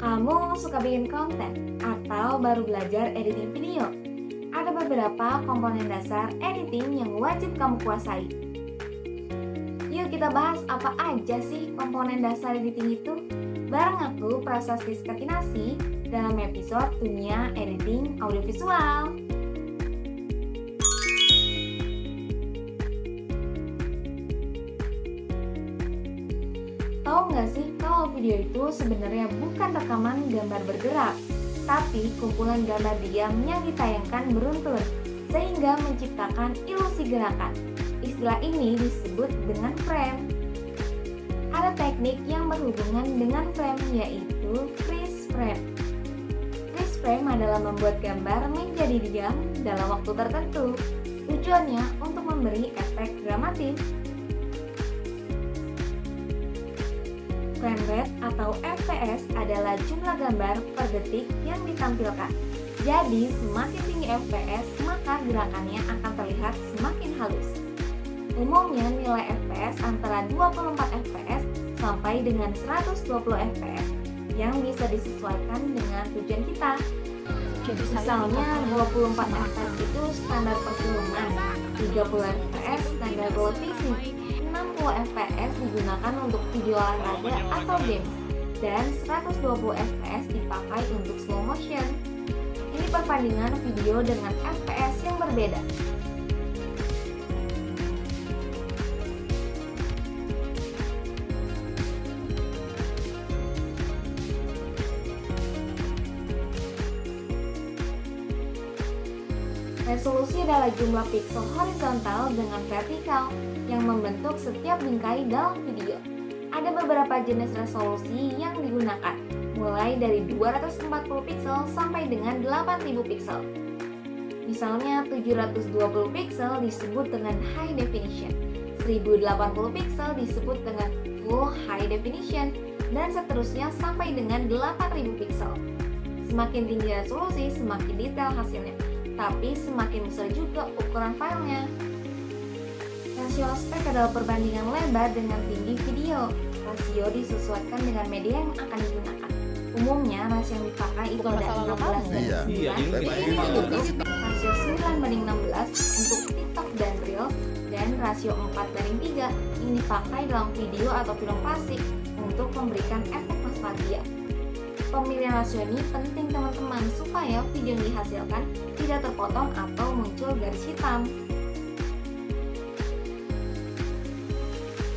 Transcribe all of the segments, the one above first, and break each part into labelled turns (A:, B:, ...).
A: Kamu suka bikin konten atau baru belajar editing video? Ada beberapa komponen dasar editing yang wajib kamu kuasai. Yuk kita bahas apa aja sih komponen dasar editing itu? Bareng aku, Prasasti Skatinasi, dalam episode Dunia Editing Audiovisual. Tahu nggak sih kalau video itu sebenarnya bukan rekaman gambar bergerak, tapi kumpulan gambar diam yang ditayangkan beruntun, sehingga menciptakan ilusi gerakan. Istilah ini disebut dengan frame. Ada teknik yang berhubungan dengan frame, yaitu freeze frame. Freeze frame adalah membuat gambar menjadi diam dalam waktu tertentu. Tujuannya untuk memberi efek dramatis. Frame rate atau FPS adalah jumlah gambar per detik yang ditampilkan. Jadi, semakin tinggi FPS, maka gerakannya akan terlihat semakin halus. Umumnya nilai FPS antara 24 fps sampai dengan 120 fps yang bisa disesuaikan dengan tujuan kita. Misalnya 24 fps itu standar perfilman, 30 fps standar televisi, 60 fps digunakan untuk video olahraga atau games, dan 120 fps dipakai untuk slow motion. Ini perbandingan video dengan fps yang berbeda. Resolusi adalah jumlah pixel horizontal dengan vertikal yang membentuk setiap bingkai dalam video. Ada beberapa jenis resolusi yang digunakan, mulai dari 240 pixel sampai dengan 8000 pixel. Misalnya 720 pixel disebut dengan high definition, 1080 pixel disebut dengan full high definition, dan seterusnya sampai dengan 8000 pixel. Semakin tinggi resolusi, semakin detail hasilnya, tapi semakin besar juga ukuran filenya. Rasio aspek adalah perbandingan lebar dengan tinggi video. Rasio disesuaikan dengan media yang akan digunakan. Umumnya rasio yang dipakai itu ada 16:9 untuk YouTube, rasio 9:16 untuk TikTok dan Reels, dan rasio 4:3 yang dipakai dalam video atau film klasik untuk memberikan efek nostalgia. Pemilihan rasio ini penting teman-teman supaya video yang dihasilkan tidak terpotong atau muncul garis hitam.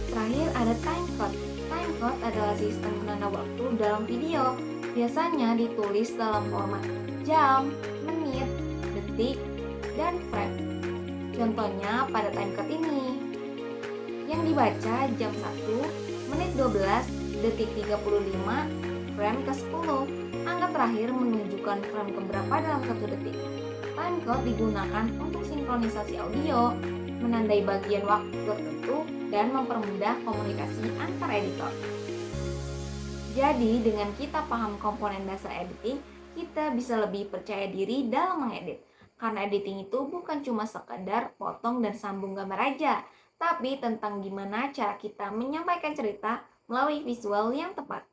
A: Terakhir ada timecode. Timecode adalah sistem penanda waktu dalam video. Biasanya ditulis dalam format jam, menit, detik, dan frame. Contohnya pada timecode ini. Yang dibaca jam 1, menit 12, detik 35, frame ke-10. Angka terakhir menunjukkan frame keberapa dalam 1 detik. Timecode digunakan untuk sinkronisasi audio, menandai bagian waktu tertentu, dan mempermudah komunikasi antar editor. Jadi, dengan kita paham komponen dasar editing, kita bisa lebih percaya diri dalam mengedit. Karena editing itu bukan cuma sekadar potong dan sambung gambar aja, tapi tentang gimana cara kita menyampaikan cerita melalui visual yang tepat.